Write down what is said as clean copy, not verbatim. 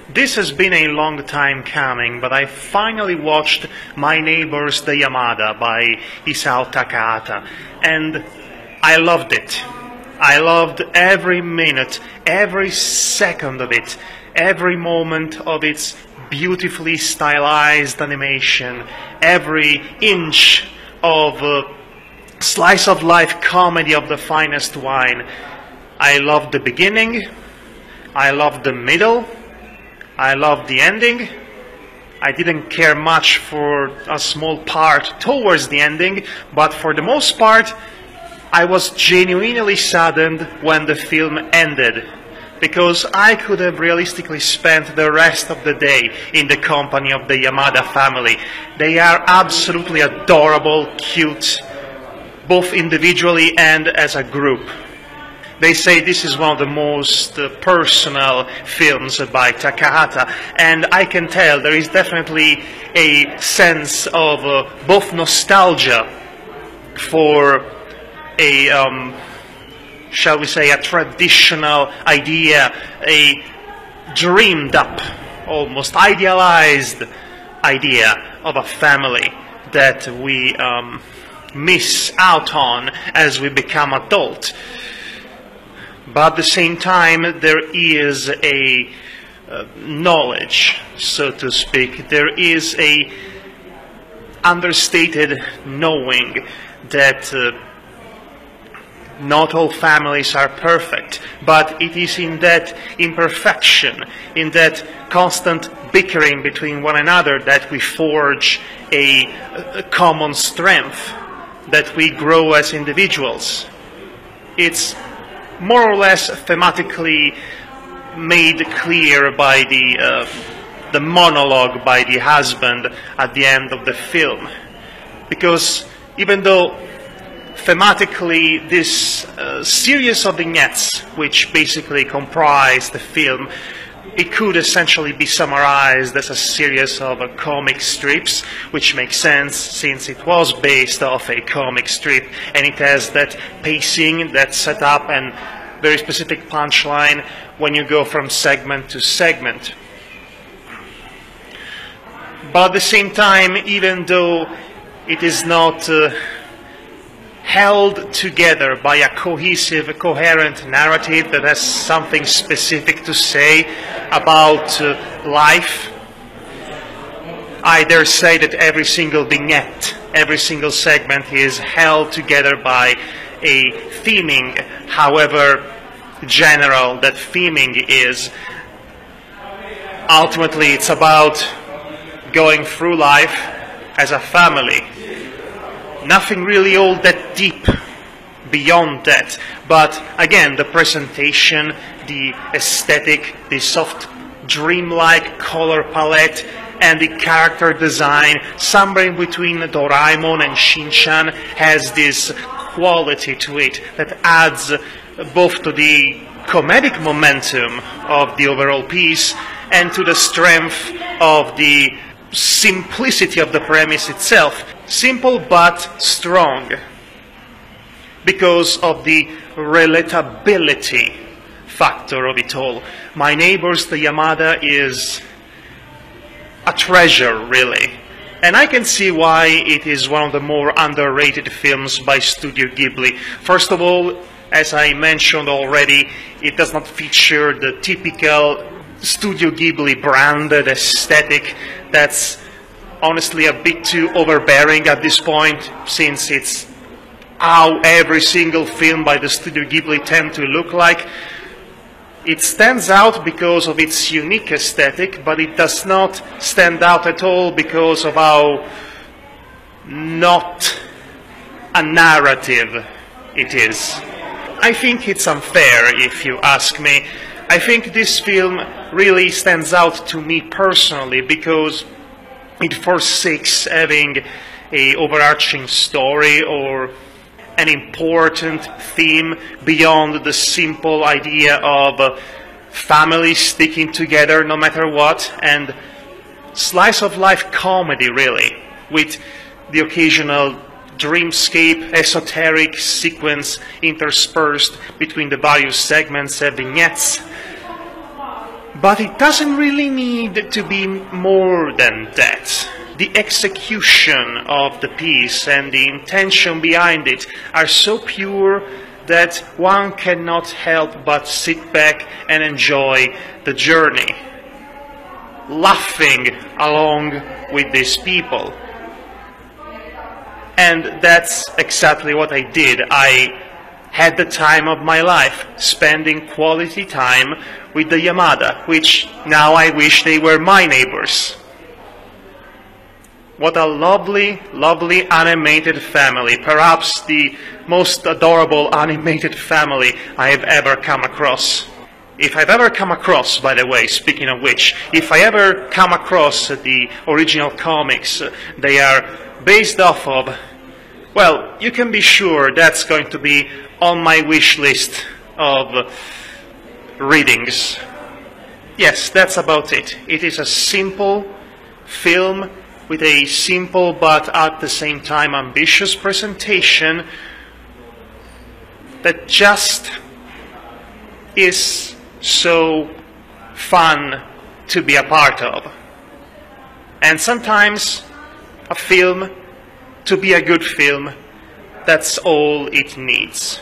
This has been a long time coming, but I finally watched My Neighbours, the Yamada by Isao Takahata, and I loved it. I loved every minute, every second of it, every moment of its beautifully stylized animation, every inch of slice of life comedy of the finest wine. I loved the beginning, I loved the middle, I loved the ending. I didn't care much for a small part towards the ending, but for the most part I was genuinely saddened when the film ended, because I could have realistically spent the rest of the day in the company of the Yamada family. They are absolutely adorable, cute, both individually and as a group. They say this is one of the most personal films by Takahata, and I can tell there is definitely a sense of both nostalgia for a, shall we say, a traditional idea, a dreamed up, almost idealized idea of a family that we miss out on as we become adult. But at the same time, there is a knowledge, so to speak. There is a understated knowing that not all families are perfect, but it is in that imperfection, in that constant bickering between one another that we forge a common strength, that we grow as individuals. It's more or less thematically made clear by the monologue by the husband at the end of the film. Because even though thematically this series of vignettes, which basically comprise the film, it could essentially be summarized as a series of comic strips, which makes sense since it was based off a comic strip, and it has that pacing, that setup, and very specific punchline when you go from segment to segment. But at the same time, even though it is not held together by a cohesive, coherent narrative that has something specific to say about life, I dare say that every single vignette, every single segment is held together by a theming, however general that theming is. Ultimately, it's about going through life as a family. Nothing really all that deep beyond that, but again, the presentation, the aesthetic, the soft dreamlike color palette, and the character design, somewhere in between Doraemon and Shin-chan, has this quality to it that adds both to the comedic momentum of the overall piece and to the strength of the simplicity of the premise itself. Simple but strong, because of the relatability factor of it all. My Neighbours, the Yamada, is a treasure, really. And I can see why it is one of the more underrated films by Studio Ghibli. First of all, as I mentioned already, it does not feature the typical Studio Ghibli branded aesthetic that's honestly a bit too overbearing at this point, since it's how every single film by the Studio Ghibli tend to look like. It stands out because of its unique aesthetic, but it does not stand out at all because of how not a narrative it is. I think it's unfair, if you ask me. I think this film really stands out to me personally because it forsakes having an overarching story or an important theme beyond the simple idea of families sticking together no matter what, and slice of life comedy, really, with the occasional dreamscape, esoteric sequence interspersed between the various segments and vignettes. But it doesn't really need to be more than that. The execution of the piece and the intention behind it are so pure that one cannot help but sit back and enjoy the journey, laughing along with these people. And that's exactly what I did. I had the time of my life, spending quality time with the Yamada, which now I wish they were my neighbors. What a lovely, lovely animated family, perhaps the most adorable animated family I have ever come across. If I've ever come across, by the way, speaking of which, if I ever come across the original comics they are based off of, well, you can be sure that's going to be on my wish list of readings. Yes, that's about it. It is a simple film with a simple but at the same time ambitious presentation that just is so fun to be a part of. And sometimes a film, to be a good film, that's all it needs.